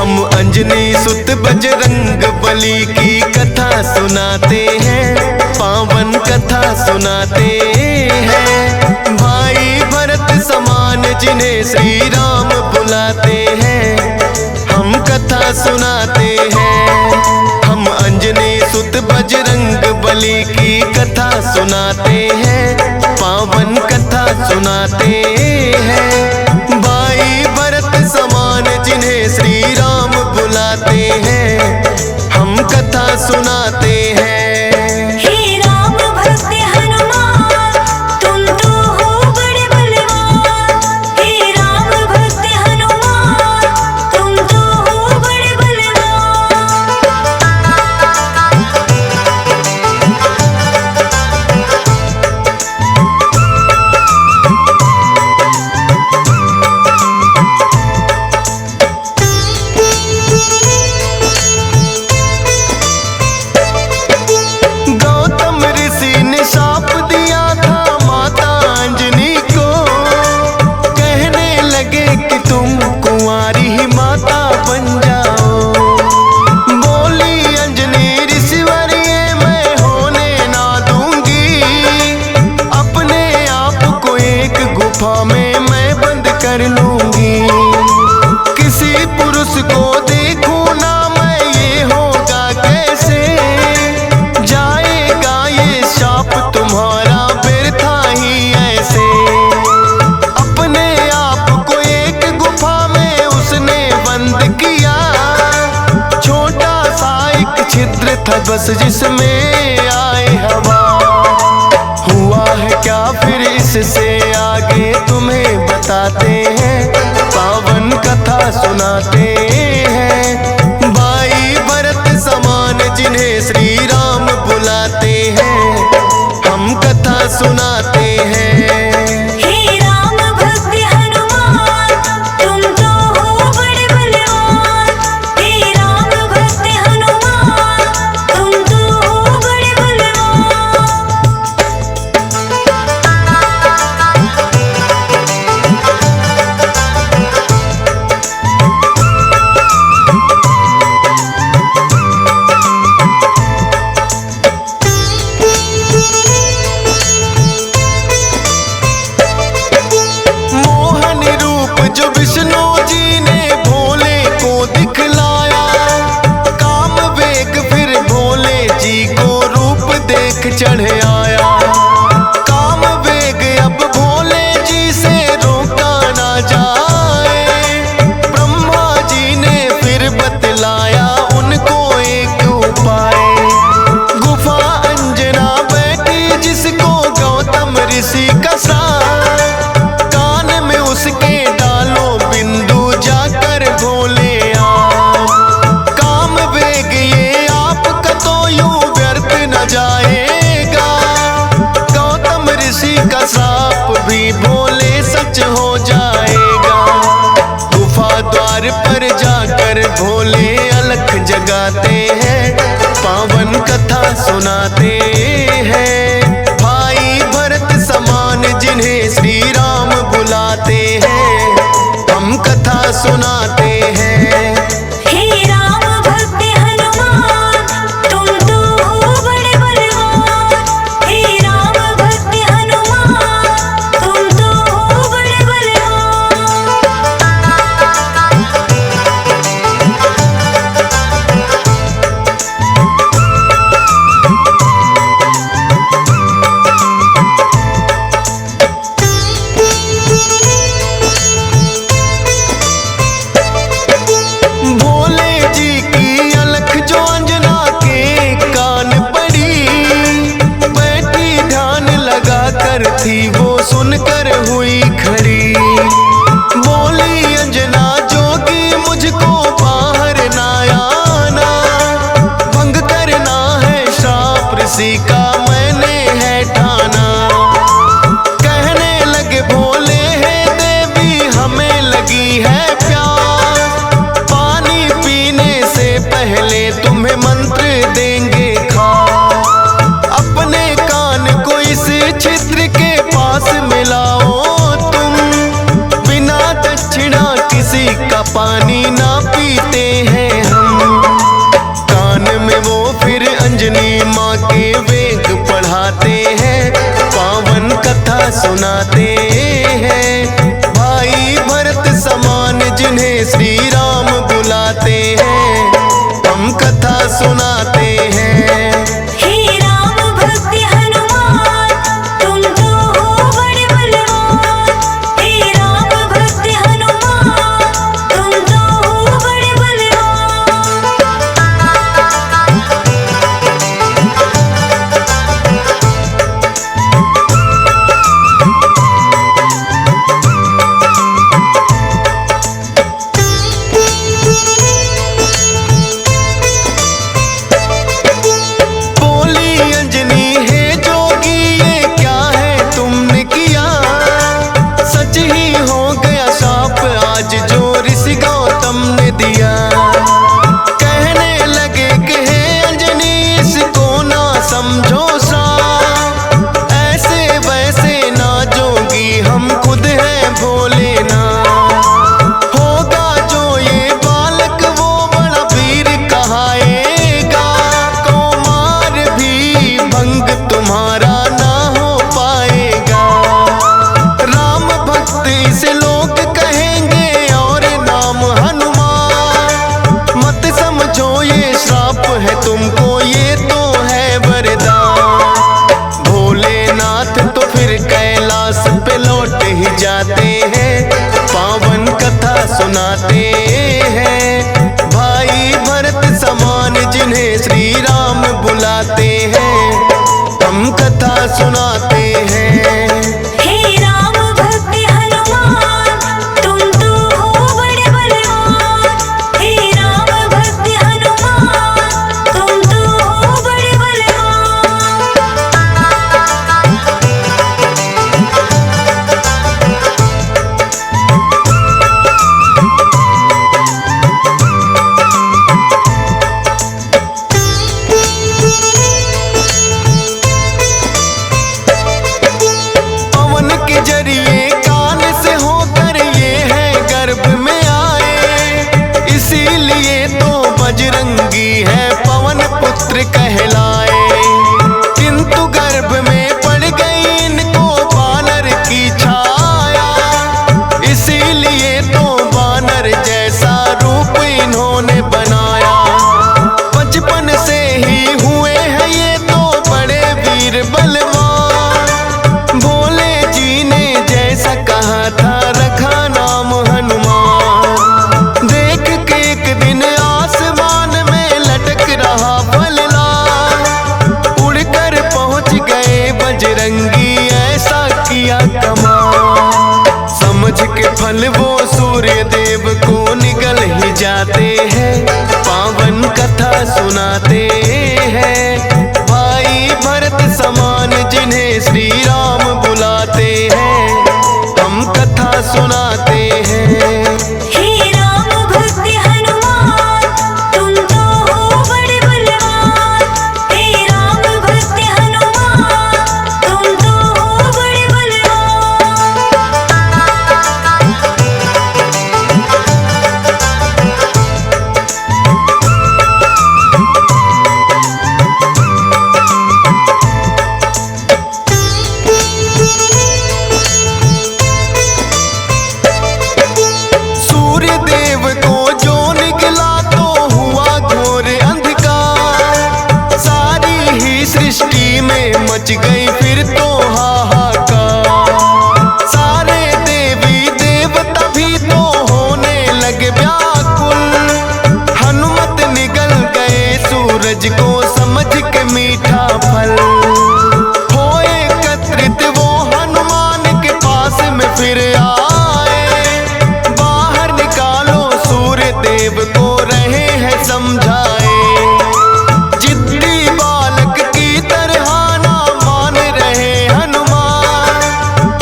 हम अंजनी सुत बजरंग बली की कथा सुनाते हैं, पावन कथा सुनाते हैं। भाई भरत समान जिन्हें श्री राम बुलाते हैं, हम कथा सुनाते हैं। हम अंजनी सुत बजरंग बली की कथा सुनाते हैं, पावन कथा सुनाते हैं। भाई भरत समान जिन्हें श्री राम बुलाते हैं, हम कथा सुनाते हैं। हे राम भक्त हनुमान, तुम तो हो बड़े बलवान। हे राम भक्त हनुमान, तुम तो हो बड़े बलवान। गौतम ऋषि ने शाप दिया था माता अंजनी को, कहने लगे कि तुम कुंवारी ही माता बन जाओ। बोली अंजनी ऋषिवर ये मैं होने ना दूंगी, अपने आप को एक गुफा में मैं बंद कर लूंगी। किसी पुरुष को देखूं ना मैं, ये होगा कैसे? जाएगा ये शाप तुम्हारा व्यर्था ही ऐसे। अपने आप को एक गुफा में उसने बंद किया, छोटा सा एक छिद्र था बस जिसमें आए हवा। हुआ है क्या फिर इससे आगे तुम्हें बताते हैं, पावन कथा सुनाते हैं। भाई भरत समान जिन्हें श्री राम बुलाते हैं, हम कथा सुनाते हैं। हे राम भक्त हनुमान, तुम तो हो बड़े बलवान। हे राम भक्त हनुमान, तुम तो हो बड़े बलवान। मोहन रूप जो विष्णु जी ने भोले को दिखलाया, काम वेग फिर भोले जी को रूप देख चढ़ आया। काम वेग अब भोले जी से रोका ना जाए, ब्रह्मा जी ने फिर बतलाया उनको एक उपाय। गुफा अंजना बैठी जिसको गौतम ऋषि का साथ, कान में उसके डालो बिंदु जाकर भोले आप। काम वेग ये आपका तो यूं व्यर्थ न जाएगा, गौतम ऋषि का श्राप भी भोले सच हो जाएगा। गुफा द्वार पर जाकर भोले अलख जगाते हैं, पावन कथा सुनाते हैं। भाई भरत समान जिन्हें श्री राम बुलाते हैं, हम कथा सुनाते हैं। हे राम भक्त हनुमान, तुम तो हो बड़े बलवान। हे राम भक्त हनुमान, तुम तो हो बड़े बलवान। भोले जी की अलख जो अंजना के कान पड़ी, बैठी ध्यान लगा कर थी वो सुनकर हुई खड़ी। बोली अंजना जोगी मुझको बाहर ना आना, भंग करना है श्राप ऋषि का मैंने है ठाना। कहने लगे भोले है देवी हमें लगी है प्यास, पानी पीने से पहले तुम्हें मंत्र देंगे खास। अपने कान को इस छिद्र के पास मिलाओ तुम, बिना दक्षिणा किसी का पानी ना पीते सुनाते हैं। भाई भरत समान जिन्हें श्री राम बुलाते हैं, हम कथा सुनाते हैं। हे राम भक्त हनुमान, तुम तो हो बड़े बलवान। हे राम भक्त हनुमान, तुम तो हो बड़े बलवान। बोली अंजनी है जोगी ये क्या है तुमने किया, सच ही हो गया शाप आज जो ऋषि गौतम ने दिया। कहने लगे कि हे अंजनी इसको ना समझो साप, ऐसे वैसे ना जोगी हम खुद हैं भोले ना। होगा जो ये बालक वो बड़ा वीर कहाएगा, कौमार भी भंग तुम्हारा ना हो पाएगा। राम भक्त इसे लोग कहेंगे और नाम हनुमान, मत समझो ये श्राप है तुमको ये तो है वरदान। भोलेनाथ तो फिर कैलाश पे लौट ही जाते हैं, पावन कथा सुनाते हैं। भाई भरत समान जिन्हें श्री राम बुलाते हैं, हम कथा सुनाते हैं। हे राम भक्त हनुमान, तुम तो हो बड़े बलवान। हे राम भक्त हनुमान, तुम तो हो बड़े बलवान। पवन के जरिए कान से होकर ये है गर्भ में आए, इसीलिए तो बजरंगी है पवन पुत्र कहलाए। किंतु गर्भ में पड़ गई इनको बानर की छाया, इसीलिए तो बानर जैसा रूप इन्होंने बनाया। बचपन से ही हुए हैं ये तो बड़े वीर बलवान, भोले जी ने जैसा कहा था रखा नाम हनुमान। देख के एक दिन आसमान में लटक रहा फलदार, उड़कर पहुंच गए बजरंगी ऐसा किया कमाल। समझ के फल वो सूर्य देव को निगल ही जाते हैं, पावन कथा सुनाते हैं। भाई भरत समान जिन्हें श्री राम बुलाते हैं, हम कथा सुनाते हैं। हे राम भक्त हनुमान, तुम तो हो बड़े बलवान। हे राम भक्त हनुमान, तुम तो हो बड़े बलवान। सूर्य देव को जो निकला तो हुआ घोर अंधकार, सारी ही सृष्टि में मच गई फिर तो हाहाकार। सारे देवी देवता भी तो होने लगे व्याकुल, हनुमत निगल गए सूरज को समझ के मीठा फल। हो एकत्रित वो हनुमान के पास में फिर आए, बाहर निकालो सूर्य देव को रहे हैं समझाए। जिद्दी बालक की तरह ना मान रहे हनुमान,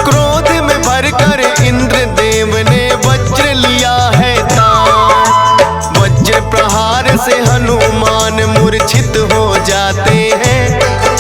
क्रोध में भरकर इंद्र देव ने वज्र लिया है तान। वज्र प्रहार से हनुमान मूर्छित हो जाते हैं,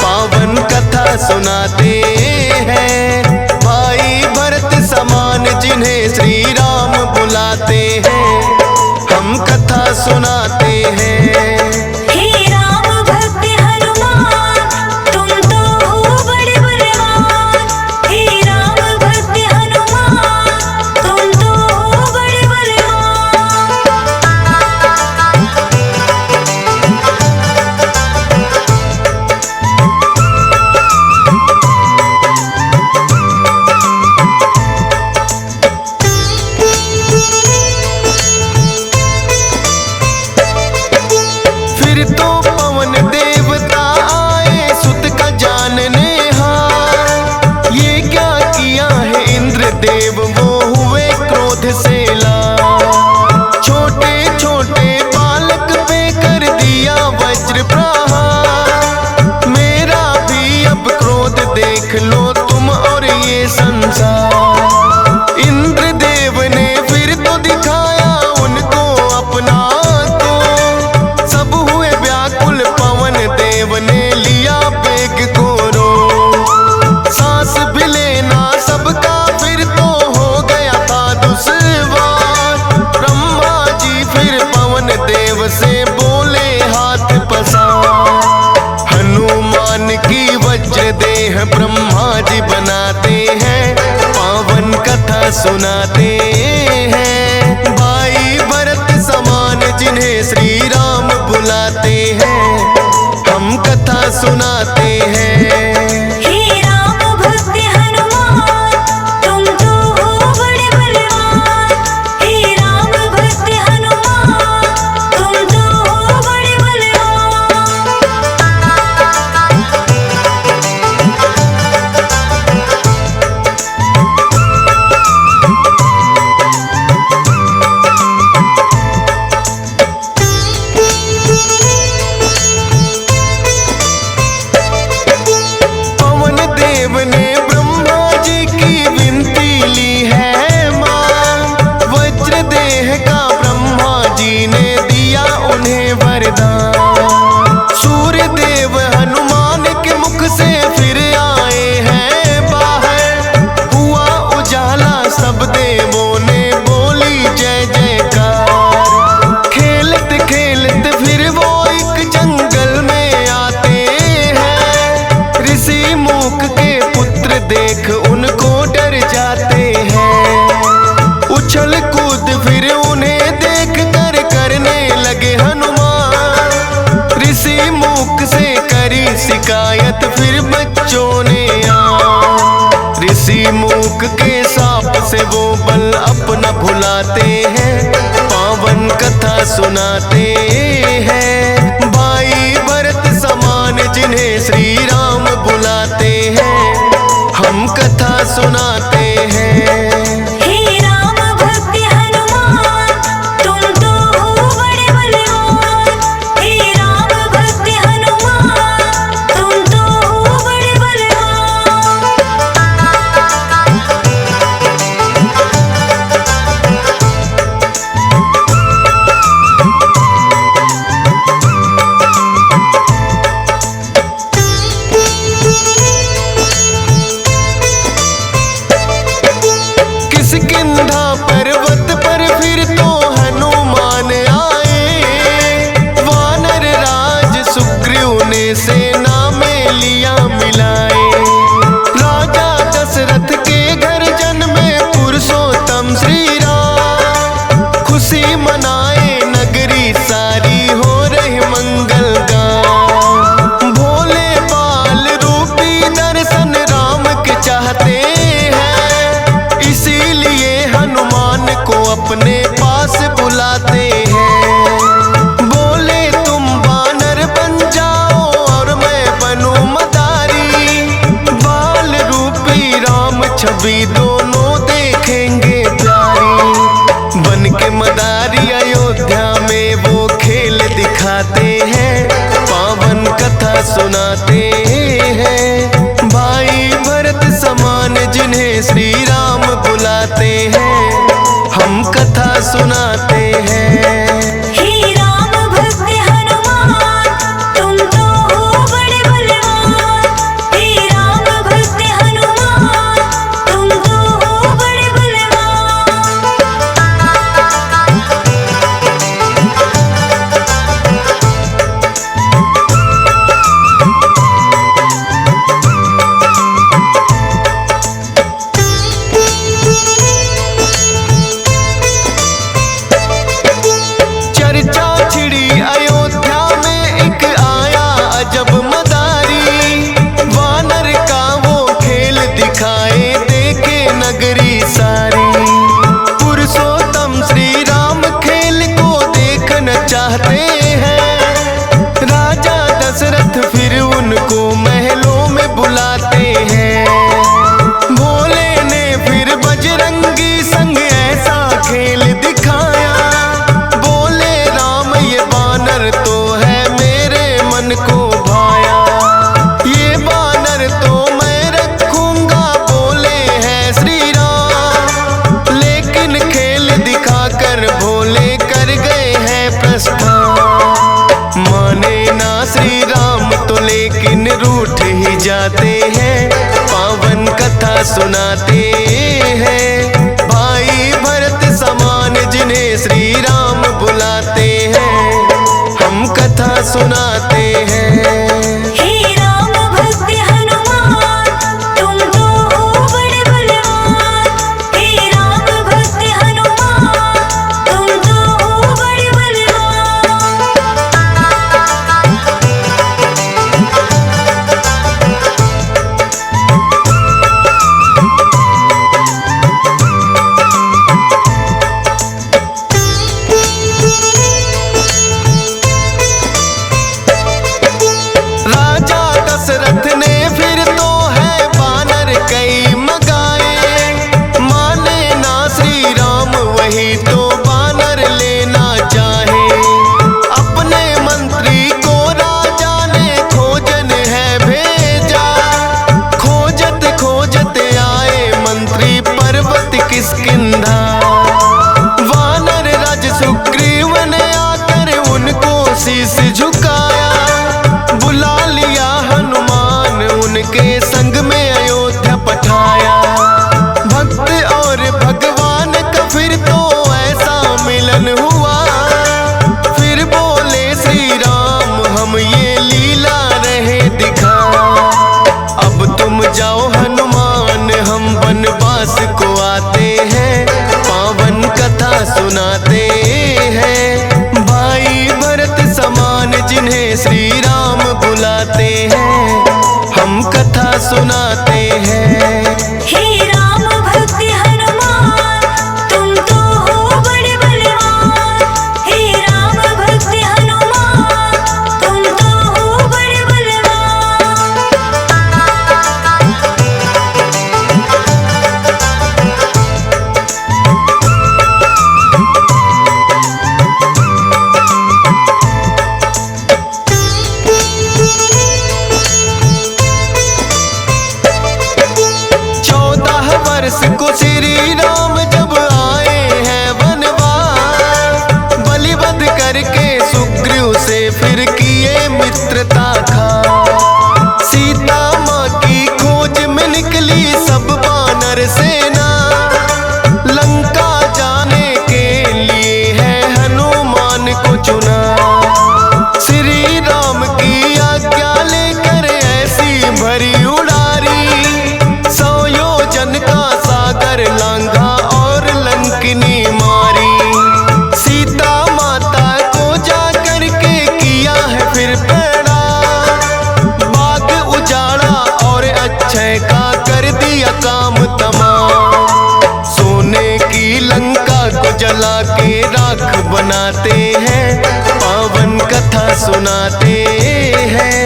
पावन कथा सुनाते हैं। भाई भरत समान जिन्हें श्री राम बुलाते हैं, हम कथा सुनाते हैं। हे राम भक्त हनुमान, तुम तो हो बड़े बलवान। हे राम देव से बोले हाथ पसार। हनुमान की वज्र देह ब्रह्मा जी बनाते हैं, पावन कथा सुनाते हैं। भाई भरत समान जिन्हें श्री राम बुलाते हैं, हम कथा सुनाते हैं। हे राम भक्त हनुमान, तुम तो हो बड़े बलवान। हे राम भक्त हनुमान, तुम तो हो बड़े बलवान। पवन देव ने ब्रह्मा जी की विनती ली है मां, वज्र देह का ब्रह्मा जी ने दिया उन्हें वरदान। सूर्य देव हनुमान के मुख से फिर आए हैं बाहर, हुआ उजाला सब देवों ने बोली जय जयकार। खेलत खेलत फिर वो एक जंगल में आते हैं, ऋषि मूक के पुत्र देख उनको डर जाते हैं। उछल कूद फिर उन्हें देख कर करने लगे हनुमान। ऋषि मूक से करी शिकायत फिर बच्चों ने ऋषि मूक के साप से वो बल अपना भुलाते हैं, पावन कथा सुनाते हैं। भाई भरत समान जिन्हें श्री राम बुलाते हैं, हम कथा सुनाते हैं। हे राम भक्त हनुमान, तुम तो हो बड़े बलवान। हे राम भक्त हनुमान, तुम तो हो बड़े बलवान। किष्किंधा पर्वत पर फिर तो हनुमान आए, वानर राज सुग्रीव ने सेना में लिया मिलाए। राजा दशरथ के घर जन्मे पुरुषोत्तम श्री राम, खुशी मनाए नगरी सारी हो रही मंगल गान। भोले बाल रूपी दर्शन राम के चाहते हैं, इसीलिए हनुमान को अपने पास बुलाते हैं। बोले तुम वानर बन जाओ और मैं बनूं मदारी, बाल रूपी राम छवि दोनों देखेंगे प्यारी। बन के मदारी अयोध्या में वो खेल दिखाते हैं, पावन कथा सुनाते हैं। भाई भरत समान जिन्हें श्री राम बुलाते हैं, हम कथा सुनाते हैं। हे राम भक्त हनुमान, तुम तो हो बड़े बलवान। हे राम भक्त हनुमान, तुम तो हो बड़े बलवान। चर्चा छिड़ी अयोध्या में एक आया अजब मदारी, वानर का वो खेल दिखाए देखे नगरी सारी। पुरुषोत्तम श्री राम खेल को देखना चाहते हैं, राजा दशरथ फिर उनको महलों में बुलाते हैं। भोले ने फिर बजरंगी संग ऐसा खेल दिखाया, बोले राम ये बानर तो है मेरे मन को भाया। ये बानर तो मैं रखूंगा, बोले हैं श्री राम, लेकिन खेल दिखाकर भोले कर गए हैं प्रस्थान। माने ना श्री राम तो लेकिन रूठ ही जाते हैं, पावन कथा सुनाते हैं। भाई भरत समान जिन्हें श्री राम बुलाते हैं, सुनाते हैं। हे राम भक्त हनुमान तुम तो हो बड़े बलवान। हे राम भक्त हनुमान तुम तो हो बड़े बलवान। राजा दशरथ ने फिर तो है बानर कई मगाए, माने ना श्री राम वही तो बानर लेना चाहे। अपने मंत्री को राजा ने खोजन है भेजा, खोजत खोजत आए मंत्री पर्वत किष्किंधा। वानर राज सुग्रीव ने आकर उनको शीश झुकाया, बुला लिया हनुमान उनके संग में अयोध्या पठाया। भक्त और भगवान का फिर तो ऐसा मिलन हुआ, फिर बोले श्री राम हम ये लीला रहे दिखा। अब तुम जाओ हनुमान हम वनवास को आते हैं, पावन कथा सुनाते हैं। भाई भरत समान जिन्हें श्री राम बुलाते हैं, हम कथा सुनाते हैं। हे राम भक्त हनुमान तुम तो हो बड़े बलवान। हे राम भक्त हनुमान तुम तो हो बड़े बलवान। को श्री राम जब आए हैं वनवास, बलिवध करके सुग्रीव से फिर किए मित्रता खा। सीता माँ की खोज में निकली सब वानर सेना, लंका जाने के लिए है हनुमान को चुना। श्री राम की आज्ञा लेकर ऐसी भरी उड़ारी, 100 योजन का सागर लांघा और लंकिनी मारी। सीता माता को जा करके किया है फिर पैड़ा, बाग उजाड़ा और अक्षय का कर दिया काम तमाम। सोने की लंका को जला के राख बनाते हैं, पावन कथा सुनाते हैं।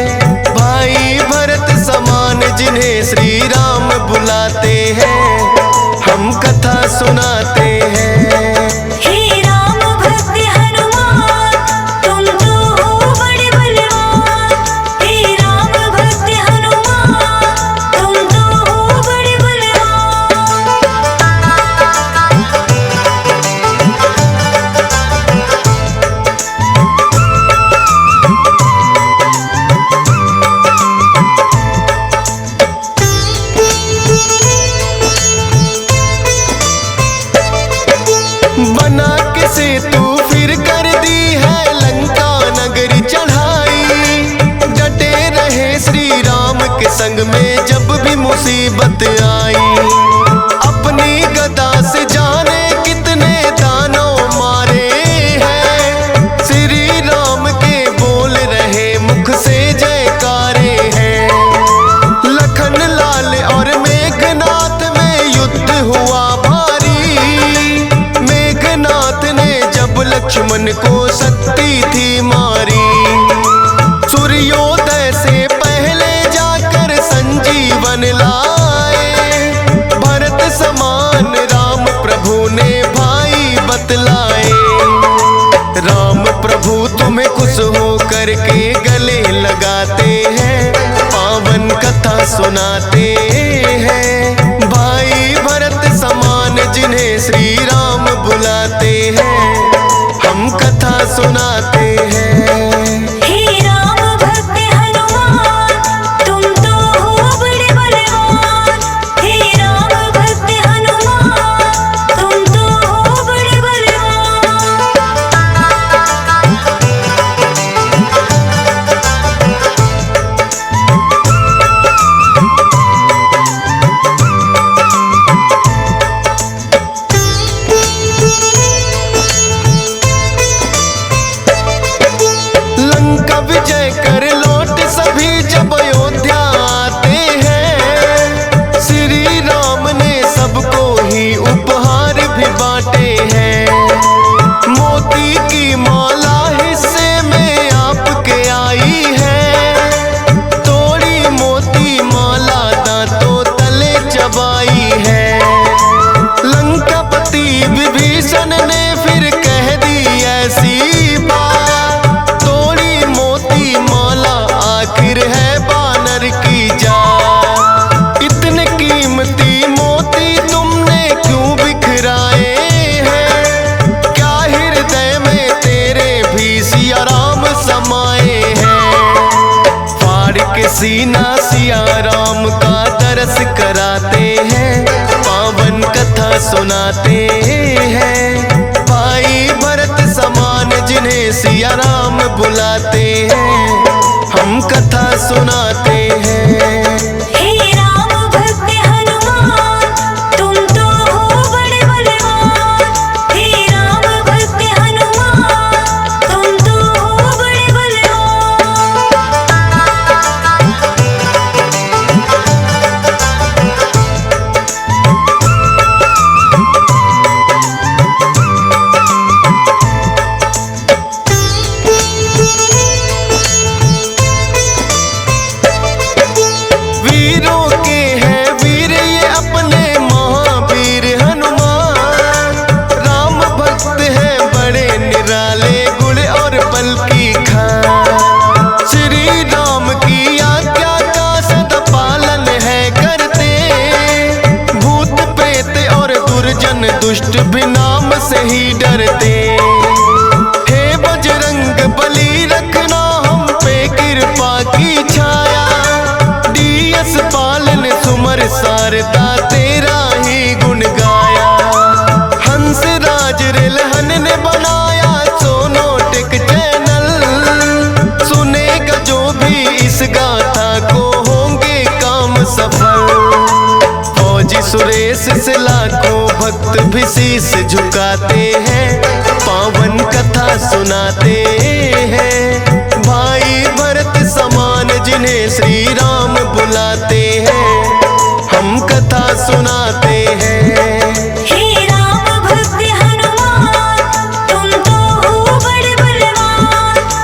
भाई भरत समान जिन्हें श्री राम बुलाते हैं, हम कथा सुनाते हैं। हे राम भक्त हनुमान तुम तो हो बड़े बलवान। हे राम भक्त हनुमान तुम तो हो बड़े बलवान। बना के सेतु फिर कर दी है लंका नगरी चढ़ाई। डटे रहे श्री राम के संग में जब भी मुसीबत आई। अपनी गदा से जाने कितने दानव मारे हैं, श्री राम के बोल रहे मुख से जयकारे हैं। लखन लाल और मेघनाथ में युद्ध हुआ भारी, मेघनाथ ने जब लक्ष्मण को शक्ति थी मारी। सूर्योदय से पहले जाकर संजीवन लाए, भरत समान राम प्रभु ने भाई बतलाए। राम प्रभु तुम्हें खुश हो करके गले लगाते हैं, पावन कथा सुनाते हैं। भाई भरत समान जिन्हें श्री राम बुलाते हैं, हम कथा सुनाते हैं। हे राम भक्त हनुमान तुम तो हो बड़े बलवान। हे राम भक्त हनुमान तुम तो हो बड़े बलवान। विजय कर लौट सभी जब अयोध्या आते हैं। श्री राम ने सबको ही उपहार भी बांटे हैं। मोती की माला हिस्से में आपके आई है। तोड़ी मोती माला दांतों तले चबाई है। लंकापति विभीषण ने फिर कह दी ऐसी बात, तोड़ी मोती माला आखिर है बानर की जात। इतने कीमती मोती तुमने क्यों बिखराए हैं? क्या हृदय में तेरे भी सिया राम समाए हैं? फाड़ के सीना सिया राम का दरस कराते हैं। पावन कथा सुनाते हैं। भाई भरत समान जिन्हें सिया राम बुलाते हैं, हम कथा सुनाते हैं। हे राम भक्त हनुमान, तुम तो हो बड़े बलवान। हे राम भक्त हनुमान, तुम तो हो बड़े बलवान। वीरों के हैं वीर ये अपने महावीर हनुमान। राम भक्त हैं बड़े निराले गुण और बल की खान। श्री राम की आज्ञा का सदा पालन है करते। भूत प्रेत और दुर्जन दुष्ट भी नाम से ही डरते। हे बजरंग बली रखना हम पे कृपा की छाया। डीएस पालन सुमर शारदा तेरा ही गुण गाया। हंस राज रिलहन ने बनाया सोनोटिक चैनल। सुनेगा जो भी इस गाथा को होंगे काम सफल। फौजी सुरेश से लाखों भक्त भी शीश झुकाते हैं। पावन कथा सुनाते हैं। भाई भरत समान जिन्हें श्री राम बुलाते